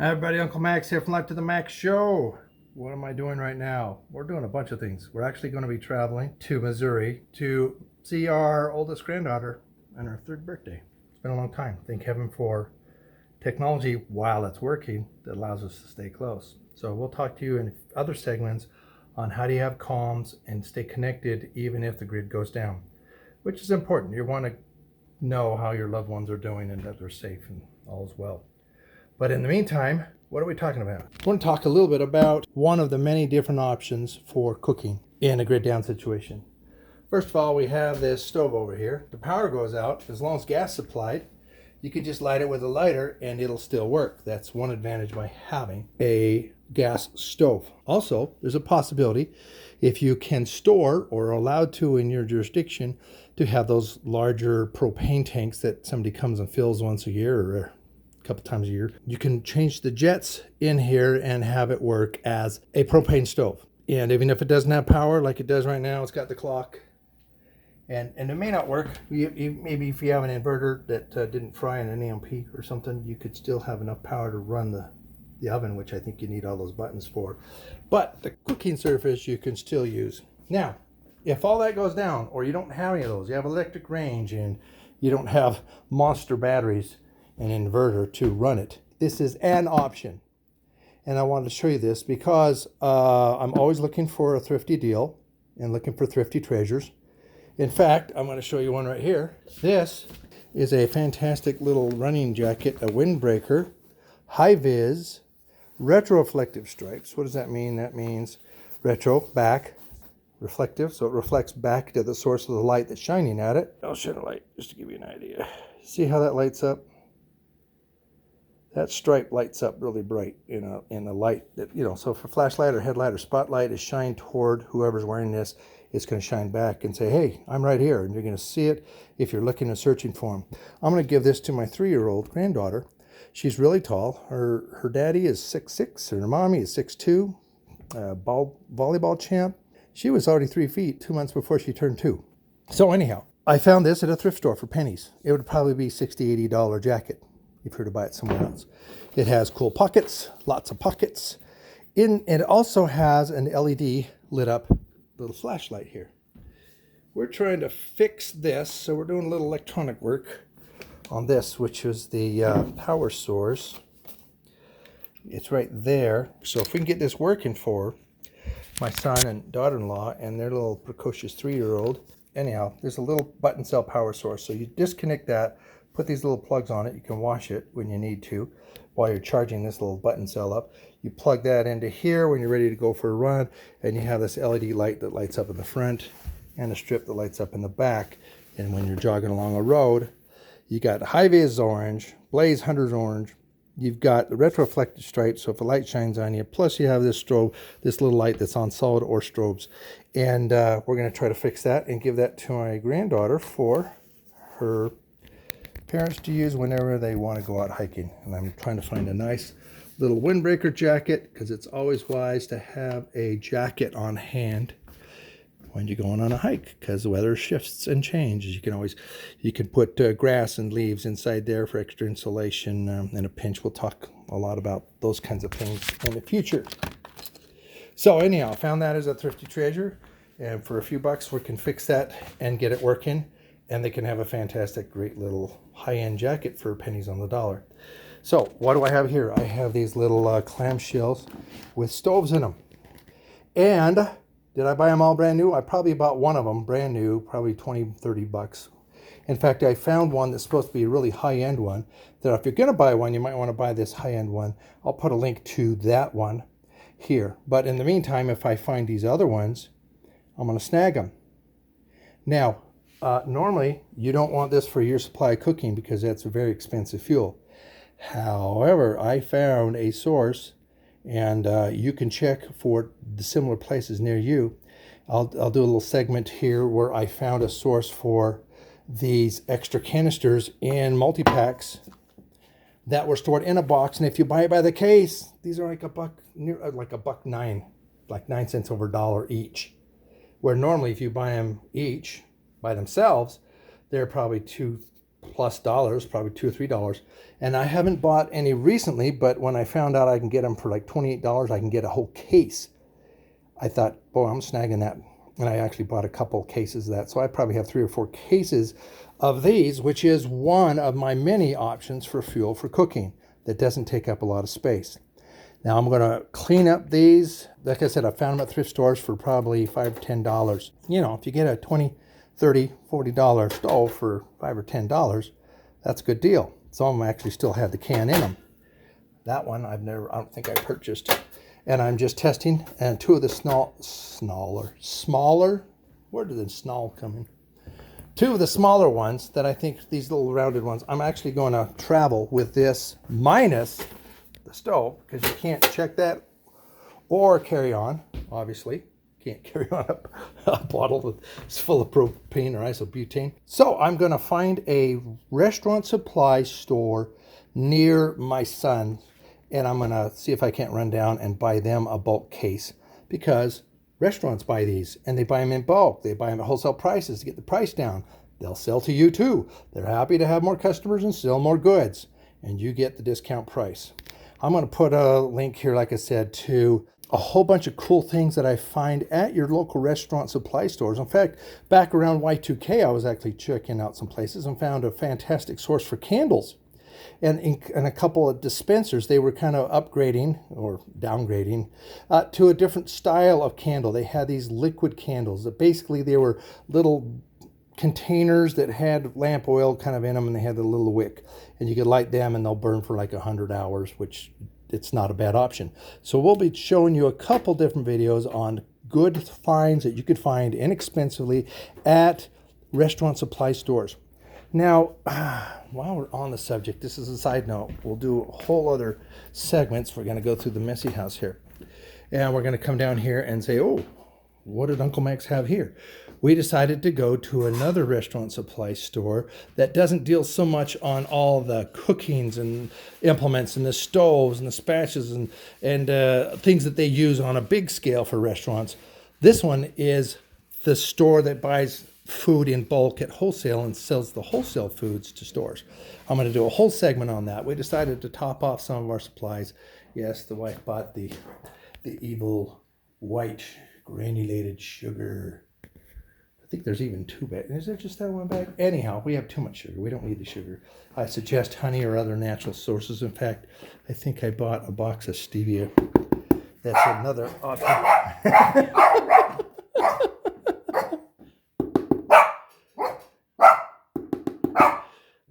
Hi everybody, Uncle Max here from Life to the Max Show. What am I doing right now? We're doing a bunch of things. We're actually going to be traveling to Missouri to see our oldest granddaughter on her third birthday. It's been a long time. Thank heaven for technology while it's working that allows us to stay close. So we'll talk to you in other segments on how do you have comms and stay connected even if the grid goes down, which is important. You want to know how your loved ones are doing and that they're safe and all is well. But in the meantime, what are we talking about? I want to talk a little bit about one of the many different options for cooking in a grid down situation. First of all, we have this stove over here. The power goes out. As long as gas supplied, you can just light it with a lighter and it'll still work. That's one advantage by having a gas stove. Also, there's a possibility if you can store or are allowed to in your jurisdiction to have those larger propane tanks that somebody comes and fills once a year or couple times a year. You can change the jets in here and have it work as a propane stove. And even if it doesn't have power like it does right now, it's got the clock. And it may not work. Maybe if you have an inverter that didn't fry in an AMP or something, you could still have enough power to run the oven, which I think you need all those buttons for. But the cooking surface you can still use. Now, if all that goes down or you don't have any of those, you have electric range and you don't have monster batteries, an inverter to run it. This is an option. And I wanted to show you this because I'm always looking for a thrifty deal and looking for thrifty treasures. In fact, I'm going to show you one right here. This is a fantastic little running jacket, a windbreaker, high vis, retroreflective stripes. What does that mean? That means retro, back, reflective, so it reflects back to the source of the light that's shining at it. I'll shine a light just to give you an idea. See how that lights up? That stripe lights up really bright in a light that, so if a flashlight or headlight or spotlight is shined toward whoever's wearing this, it's going to shine back and say, hey, I'm right here. And you're going to see it if you're looking and searching for them. I'm going to give this to my 3-year-old granddaughter. She's really tall. Her daddy is 6'6", and her mommy is 6'2", volleyball champ. She was already 3 feet 2 months before she turned 2. So anyhow, I found this at a thrift store for pennies. It would probably be $60, $80 jacket if you were to buy it somewhere else. It has cool pockets, lots of pockets. It also has an LED lit up little flashlight here. We're trying to fix this, so we're doing a little electronic work on this, which is the power source. It's right there. So if we can get this working for my son and daughter-in-law and their little precocious 3-year-old. Anyhow, there's a little button cell power source. So you disconnect that, put these little plugs on it. You can wash it when you need to while you're charging this little button cell up. You plug that into here when you're ready to go for a run, and you have this LED light that lights up in the front and a strip that lights up in the back. And when you're jogging along a road, you got high-vis orange, blaze hunters orange. You've got the retroreflective stripes, so if a light shines on you, plus you have this strobe, this little light that's on solid or strobes. And we're going to try to fix that and give that to my granddaughter for her parents to use whenever they want to go out hiking. And I'm trying to find a nice little windbreaker jacket because it's always wise to have a jacket on hand when you're going on a hike because the weather shifts and changes. You can put grass and leaves inside there for extra insulation. In a pinch, we'll talk a lot about those kinds of things in the future. So anyhow, I found that as a thrifty treasure, and for a few bucks we can fix that and get it working, and they can have a fantastic, great little high-end jacket for pennies on the dollar. So what do I have here? I have these little clamshells with stoves in them. And did I buy them all brand new? I probably bought one of them brand new, probably 20, 30 bucks. In fact, I found one that's supposed to be a really high-end one, that if you're going to buy one, you might want to buy this high-end one. I'll put a link to that one here. But in the meantime, if I find these other ones, I'm going to snag them. Now, normally, you don't want this for your supply of cooking because that's a very expensive fuel. However, I found a source, and you can check for the similar places near you. I'll do a little segment here where I found a source for these extra canisters in multi-packs that were stored in a box. And if you buy it by the case, these are like $1.09, like 9 cents over a dollar each. Where normally if you buy them each by themselves, they're probably $2 plus dollars, probably $2 or $3. And I haven't bought any recently, but when I found out I can get them for like $28, I can get a whole case. I thought, boy, I'm snagging that. And I actually bought a couple cases of that. So I probably have 3 or 4 cases of these, which is one of my many options for fuel for cooking that doesn't take up a lot of space. Now I'm going to clean up these. Like I said, I found them at thrift stores for probably $5 or $10. You know, if you get a $20, $30, $40 stove for $5 or $10, that's a good deal. Some of them actually still have the can in them. That one I don't think I purchased. And I'm just testing. And 2 of the smaller, where did the snall come in? 2 of the smaller ones that I think, these little rounded ones, I'm actually going to travel with this minus the stove, because you can't check that or carry on, obviously. Can't carry on a bottle that's full of propane or isobutane. So I'm going to find a restaurant supply store near my son, and I'm going to see if I can't run down and buy them a bulk case, because restaurants buy these and they buy them in bulk. They buy them at wholesale prices to get the price down. They'll sell to you too. They're happy to have more customers and sell more goods, and you get the discount price. I'm going to put a link here, like I said, to a whole bunch of cool things that I find at your local restaurant supply stores. In fact, back around Y2K, I was actually checking out some places and found a fantastic source for candles. And a couple of dispensers, they were kind of upgrading or downgrading to a different style of candle. They had these liquid candles that basically they were little containers that had lamp oil kind of in them, and they had a little wick. And you could light them and they'll burn for like 100 hours, which it's not a bad option. So we'll be showing you a couple different videos on good finds that you could find inexpensively at restaurant supply stores. Now, while we're on the subject, this is a side note. We'll do a whole other segments. We're going to go through the messy house here. And we're going to come down here and say, oh, what did Uncle Max have here? We decided to go to another restaurant supply store that doesn't deal so much on all the cookings and implements and the stoves and the spatulas and things that they use on a big scale for restaurants. This one is the store that buys food in bulk at wholesale and sells the wholesale foods to stores. I'm going to do a whole segment on that. We decided to top off some of our supplies. Yes, the wife bought the evil white granulated sugar. I think there's even 2 bags. Is there just that one bag? Anyhow, we have too much sugar. We don't need the sugar. I suggest honey or other natural sources. In fact, I think I bought a box of stevia. That's another option.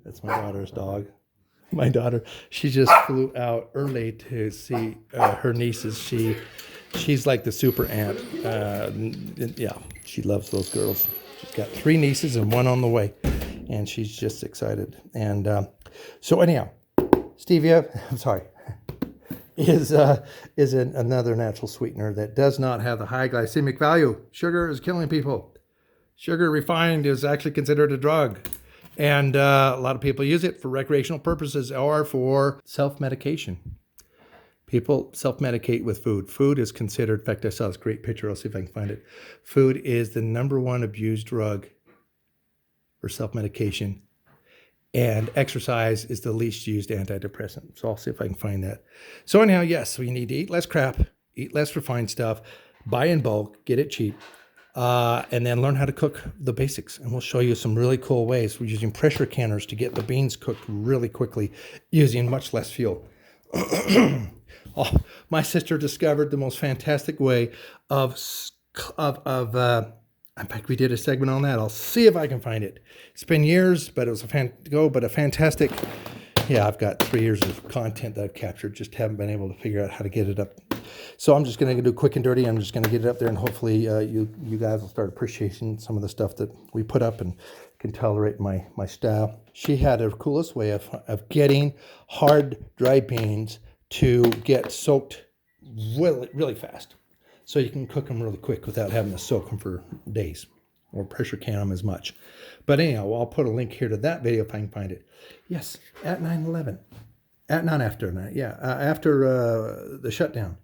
That's my daughter's dog. My daughter, she just flew out early to see her nieces. She's like the super aunt. Yeah, she loves those girls. She's got 3 nieces and 1 on the way, and she's just excited. And so anyhow, stevia, I'm sorry, is another natural sweetener that does not have the high glycemic value. Sugar is killing people. Sugar refined is actually considered a drug. And a lot of people use it for recreational purposes or for self-medication. People self-medicate with food. Food is considered, in fact, I saw this great picture. I'll see if I can find it. Food is the #1 abused drug for self-medication. And exercise is the least used antidepressant. So I'll see if I can find that. So anyhow, yes, we need to eat less crap, eat less refined stuff, buy in bulk, get it cheap. And then learn how to cook the basics. And we'll show you some really cool ways. We're using pressure canners to get the beans cooked really quickly using much less fuel. Oh, my sister discovered the most fantastic way in fact, we did a segment on that. I'll see if I can find it. It's been years, but it was a fantastic. Yeah, I've got 3 years of content that I've captured. Just haven't been able to figure out how to get it up. So I'm just going to do quick and dirty. I'm just going to get it up there, and hopefully you guys will start appreciating some of the stuff that we put up and can tolerate my style. She had the coolest way of getting hard, dry beans to get soaked really, really fast. So you can cook them really quick without having to soak them for days or pressure can them as much. But anyhow, I'll put a link here to that video if I can find it. Yes, at 9/11. After the shutdown.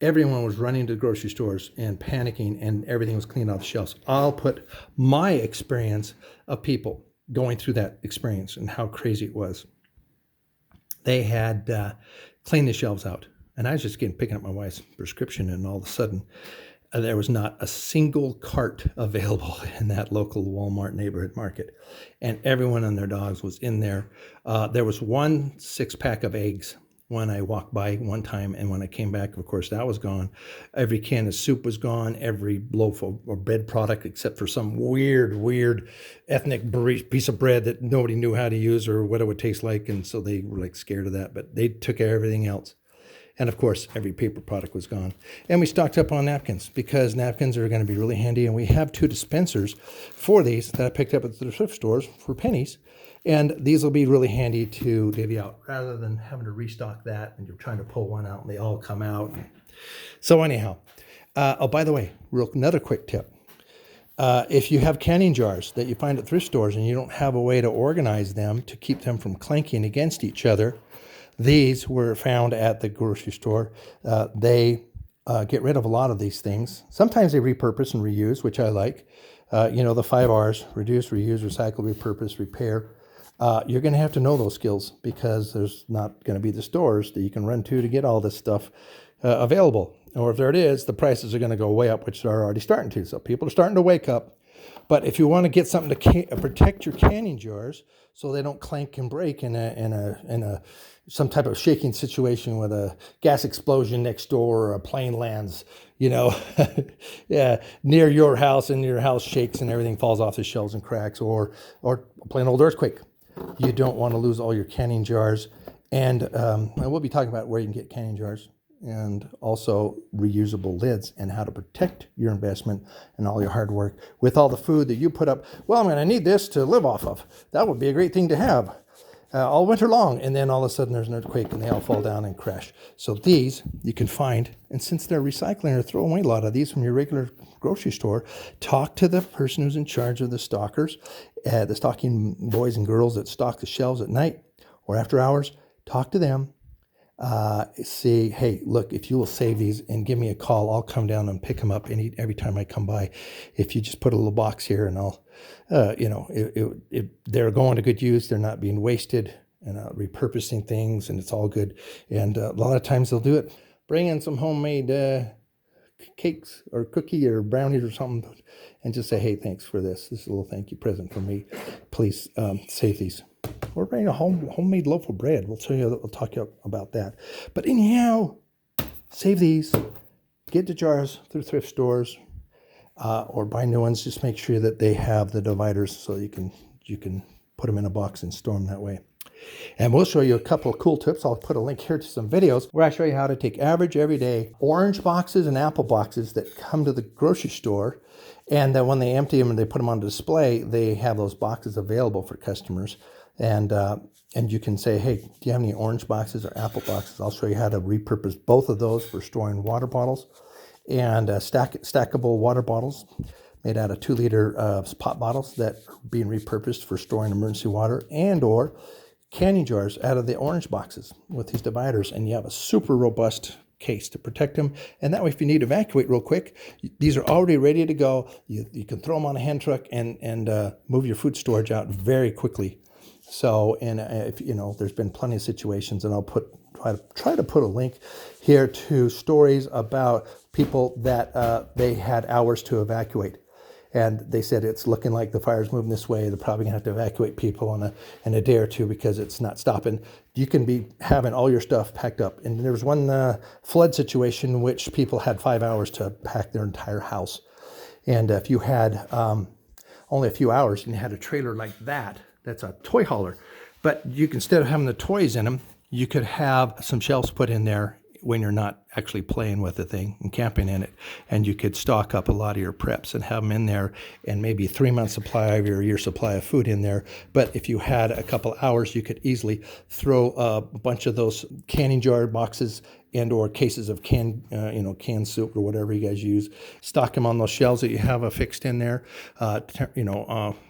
Everyone was running to the grocery stores and panicking, and everything was cleaned off the shelves. I'll put my experience of people going through that experience and how crazy it was. They had cleaned the shelves out, and I was just picking up my wife's prescription, and all of a sudden, there was not a single cart available in that local Walmart neighborhood market, and everyone and their dogs was in there. There was one 6-pack of eggs when I walked by one time, and when I came back, of course, that was gone. Every can of soup was gone, every loaf or bread product, except for some weird ethnic piece of bread that nobody knew how to use or what it would taste like, and so they were like scared of that, but they took care of everything else. And of course, every paper product was gone. And we stocked up on napkins because napkins are going to be really handy. And we have 2 dispensers for these that I picked up at the thrift stores for pennies. And these will be really handy to divvy out rather than having to restock that and you're trying to pull one out and they all come out. So anyhow, by the way, another quick tip. If you have canning jars that you find at thrift stores and you don't have a way to organize them to keep them from clanking against each other, these were found at the grocery store. They get rid of a lot of these things. Sometimes they repurpose and reuse, which I like. The 5 R's, reduce, reuse, recycle, repurpose, repair. You're going to have to know those skills because there's not going to be the stores that you can run to get all this stuff available. Or if there it is, the prices are going to go way up, which they're already starting to. So people are starting to wake up. But if you want to get something to protect your canning jars so they don't clank and break in some type of shaking situation with a gas explosion next door or a plane lands, yeah, near your house and your house shakes and everything falls off the shelves and cracks, or a plain old earthquake. You don't want to lose all your canning jars. And we'll be talking about where you can get canning jars and also reusable lids and how to protect your investment and all your hard work with all the food that you put up. Well, I'm going to need this to live off of. That would be a great thing to have all winter long. And then all of a sudden there's an earthquake and they all fall down and crash. So these you can find. And since they're recycling or throwing away a lot of these from your regular grocery store, talk to the person who's in charge of the stockers, the stocking boys and girls that stock the shelves at night or after hours. Talk to them. Say, hey, look, if you will save these and give me a call, I'll come down and pick them up every time I come by. If you just put a little box here and I'll, they're going to good use. They're not being wasted and repurposing things and it's all good. And a lot of times they'll do it. Bring in some homemade cakes or cookie or brownies or something and just say, hey, thanks for this. This is a little thank you present from me. Please save these. Or bring a homemade loaf of bread. We'll talk about that. But anyhow, save these. Get the jars through thrift stores or buy new ones. Just make sure that they have the dividers so you can put them in a box and store them that way. And we'll show you a couple of cool tips. I'll put a link here to some videos where I show you how to take average everyday orange boxes and apple boxes that come to the grocery store. And then when they empty them and they put them on display, they have those boxes available for customers. And you can say, hey, do you have any orange boxes or apple boxes? I'll show you how to repurpose both of those for storing water bottles and stackable water bottles made out of 2-liter pot bottles that are being repurposed for storing emergency water, and or canning jars out of the orange boxes with these dividers. And you have a super robust case to protect them. And that way, if you need to evacuate real quick, these are already ready to go. You can throw them on a hand truck and move your food storage out very quickly. So, and if there's been plenty of situations, and I'll try to put a link here to stories about people that they had hours to evacuate, and they said it's looking like the fire's moving this way. They're probably gonna have to evacuate people in a day or two because it's not stopping. You can be having all your stuff packed up, and there was one flood situation in which people had 5 hours to pack their entire house, and if you had only a few hours and you had a trailer like that. That's a toy hauler, but you can, instead of having the toys in them, you could have some shelves put in there when you're not actually playing with the thing and camping in it, and you could stock up a lot of your preps and have them in there, and maybe 3 months supply of your year supply of food in there. But if you had a couple hours, you could easily throw a bunch of those canning jar boxes and or cases of canned soup or whatever you guys use. Stock them on those shelves that you have affixed in there,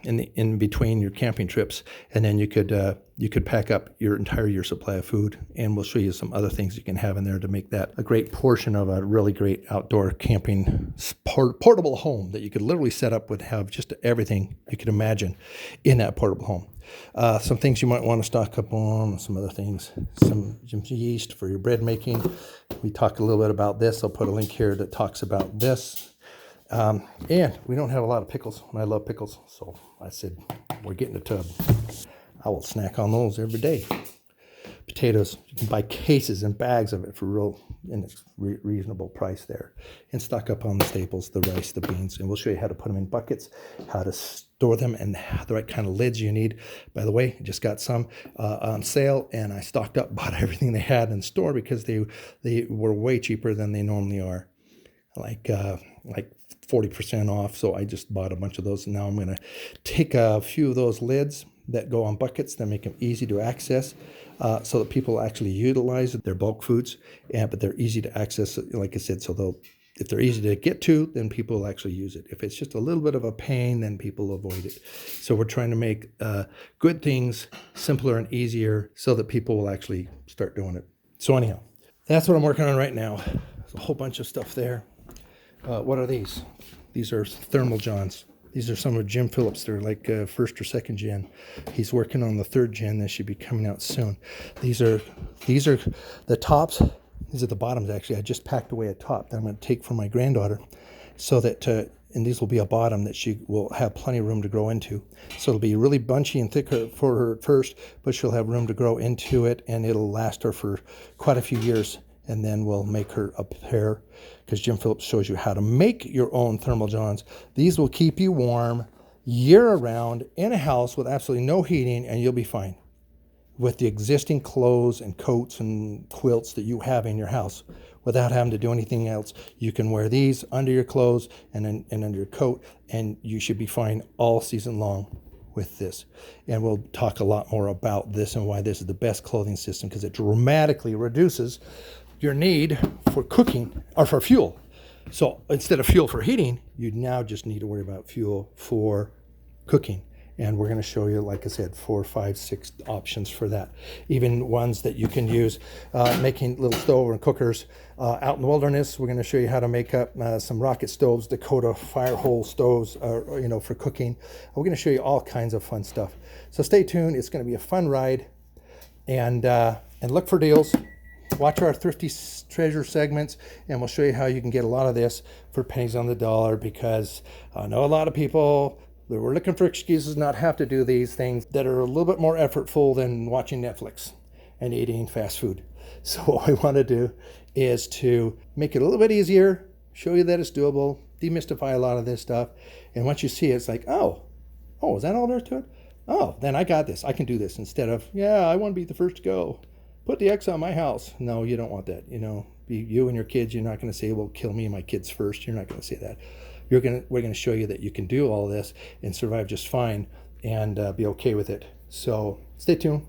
in between your camping trips, and then you could pack up your entire year supply of food. And we'll show you some other things you can have in there to make that a great portion of a really great outdoor camping portable home that you could literally set up with, have just everything you could imagine in that portable home. Some things you might want to stock up on, some other things, some yeast for your bread making. We talked a little bit about this. I'll put a link here that talks about this. And we don't have a lot of pickles, and I love pickles, so I said we're getting a tub. I will snack on those every day. Potatoes, you can buy cases and bags of it for reasonable price there. And stock up on the staples, the rice, the beans, and we'll show you how to put them in buckets, how to store them, and the right kind of lids you need. By the way, I just got some on sale, and I stocked up, bought everything they had in store because they were way cheaper than they normally are, like 40% off. So I just bought a bunch of those, and now I'm going to take a few of those lids that go on buckets that make them easy to access, so that people actually utilize their bulk foods, but they're easy to access, like I said, so if they're easy to get to, then people will actually use it. If it's just a little bit of a pain, then people avoid it. So we're trying to make good things simpler and easier so that people will actually start doing it. So anyhow, that's what I'm working on right now. There's a whole bunch of stuff there. What are these? These are thermal johns. These are some of Jim Phillips. They're like first or second gen. He's working on the third gen that should be coming out soon. These are the tops. These are the bottoms, actually. I just packed away a top that I'm going to take for my granddaughter, so that and these will be a bottom that she will have plenty of room to grow into. So it'll be really bunchy and thicker for her at first, but she'll have room to grow into it, and it'll last her for quite a few years. And then we'll make her a pair, because Jim Phillips shows you how to make your own thermal johns. These will keep you warm year-round in a house with absolutely no heating, and you'll be fine with the existing clothes and coats and quilts that you have in your house without having to do anything else. You can wear these under your clothes and under your coat, and you should be fine all season long with this. And we'll talk a lot more about this and why this is the best clothing system, because it dramatically reduces your need for cooking or for fuel. So instead of fuel for heating, you now just need to worry about fuel for cooking. And we're going to show you, like I said, 4, 5, 6 options for that. Even ones that you can use making little stove and cookers out in the wilderness. We're going to show you how to make up some rocket stoves, Dakota fire hole stoves, for cooking. We're going to show you all kinds of fun stuff. So stay tuned. It's going to be a fun ride, and look for deals. Watch our Thrifty Treasure segments, and we'll show you how you can get a lot of this for pennies on the dollar, because I know a lot of people that were looking for excuses not have to do these things that are a little bit more effortful than watching Netflix and eating fast food. So what we want to do is to make it a little bit easier, show you that it's doable, demystify a lot of this stuff, and once you see it, it's like, oh, is that all there to it? Oh, then I got this. I can do this, instead of, I want to be the first to go. Put the X on my house. No, you don't want that. You and your kids, you're not going to say, well, kill me and my kids first. You're not going to say that. We're going to show you that you can do all this and survive just fine, and be okay with it. So stay tuned.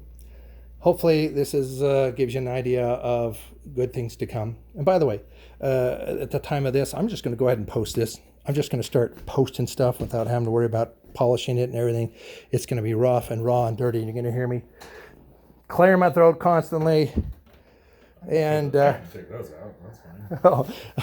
Hopefully this gives you an idea of good things to come. And by the way, at the time of this, I'm just going to go ahead and post this. I'm just going to start posting stuff without having to worry about polishing it and everything. It's going to be rough and raw and dirty, and you're going to hear me clearing my throat constantly. And take those out. That's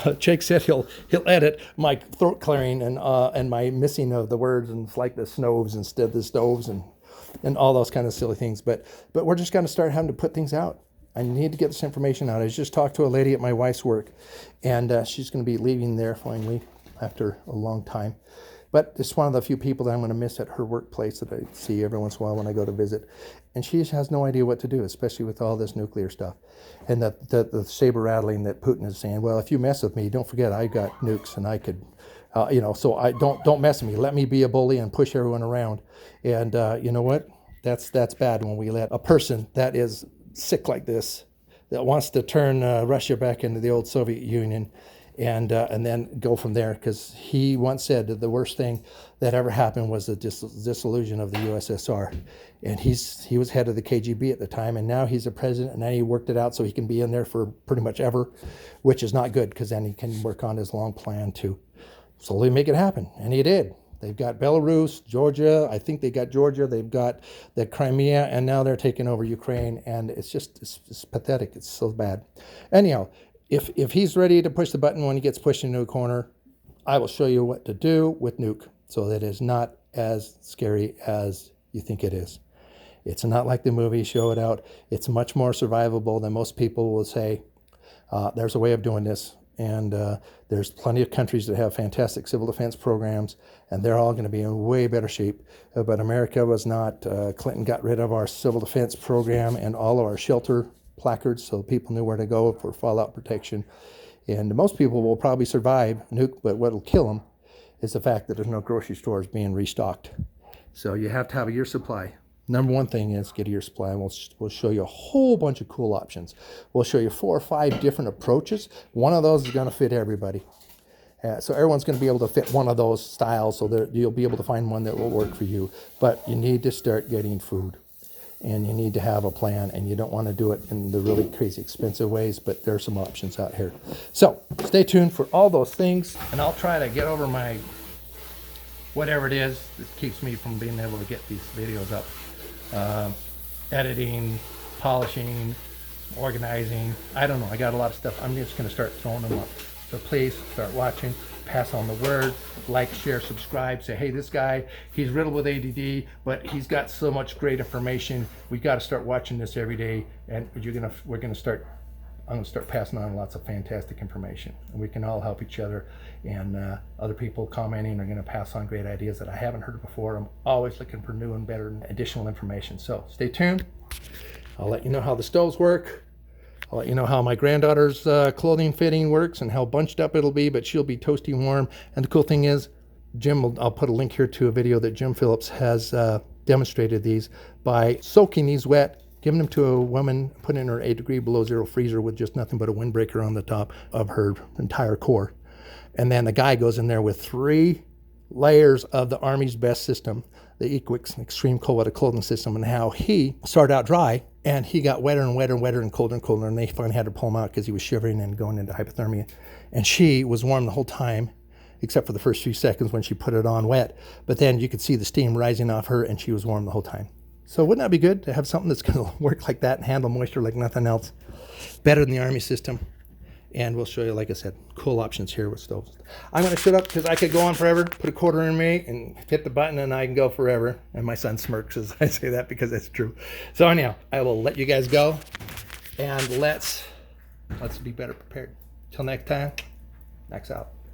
fine. Jake said he'll edit my throat clearing and my missing of the words, and it's like the snoves instead of the stoves, and all those kind of silly things. But we're just going to start having to put things out. I need to get this information out. I just talked to a lady at my wife's work, and she's going to be leaving there finally after a long time. But it's one of the few people that I'm going to miss at her workplace that I see every once in a while when I go to visit. And she has no idea what to do, especially with all this nuclear stuff. And the saber rattling that Putin is saying, well, if you mess with me, don't forget I got nukes and I could, so I don't mess with me. Let me be a bully and push everyone around. And you know what? That's bad when we let a person that is sick like this, that wants to turn Russia back into the old Soviet Union, and then go from there. Because he once said that the worst thing that ever happened was the dissolution of the USSR. And he was head of the KGB at the time, and now he's the president, and now he worked it out so he can be in there for pretty much ever, which is not good, because then he can work on his long plan to slowly make it happen. And he did. They've got Belarus, Georgia. I think they got Georgia. They've got the Crimea, and now they're taking over Ukraine. And it's just it's pathetic. It's so bad. Anyhow, if he's ready to push the button when he gets pushed into a corner, I will show you what to do with Nuke so that it's not as scary as you think it is. It's not like the movie show it out. It's much more survivable than most people will say. There's a way of doing this. And there's plenty of countries that have fantastic civil defense programs, and they're all going to be in way better shape. But America was not. Clinton got rid of our civil defense program and all of our shelter placards, so people knew where to go for fallout protection. And most people will probably survive Nuke, but what will kill them is the fact that there's no grocery stores being restocked. So you have to have a year's supply. Number one thing is get a year's supply, and we'll show you a whole bunch of cool options. We'll show you 4 or 5 different approaches. One of those is going to fit everybody. So everyone's going to be able to fit one of those styles, so that you'll be able to find one that will work for you. But you need to start getting food, and you need to have a plan, and you don't want to do it in the really crazy expensive ways, but there are some options out here. So stay tuned for all those things, and I'll try to get over my whatever it is that keeps me from being able to get these videos up. Editing, polishing, organizing. I don't know. I got a lot of stuff. I'm just going to start throwing them up. So please start watching, pass on the word, like, share, subscribe. Say, hey, this guy, he's riddled with ADD, but he's got so much great information. We got to start watching this every day, and we're going to start. I'm going to start passing on lots of fantastic information, and we can all help each other. And other people commenting are going to pass on great ideas that I haven't heard before. I'm always looking for new and better and additional information. So stay tuned. I'll let you know how the stoves work. I'll let you know how my granddaughter's clothing fitting works and how bunched up it'll be, but she'll be toasty warm. And the cool thing is, I'll put a link here to a video that Jim Phillips has demonstrated these by soaking these wet, giving them to a woman, putting in her 8 degree below zero freezer with just nothing but a windbreaker on the top of her entire core. And then the guy goes in there with 3 layers of the Army's best system, the EQUIX Extreme Cold Weather Clothing System, and how he started out dry, and he got wetter and wetter and wetter and colder, and they finally had to pull him out because he was shivering and going into hypothermia. And she was warm the whole time, except for the first few seconds when she put it on wet. But then you could see the steam rising off her, and she was warm the whole time. So wouldn't that be good to have something that's going to work like that and handle moisture like nothing else? Better than the Army system. And we'll show you, like I said, cool options here with stoves. I'm going to shut up because I could go on forever, put a quarter in me, and hit the button, and I can go forever. And my son smirks as I say that because that's true. So anyhow, I will let you guys go, and let's be better prepared. Till next time, Max out.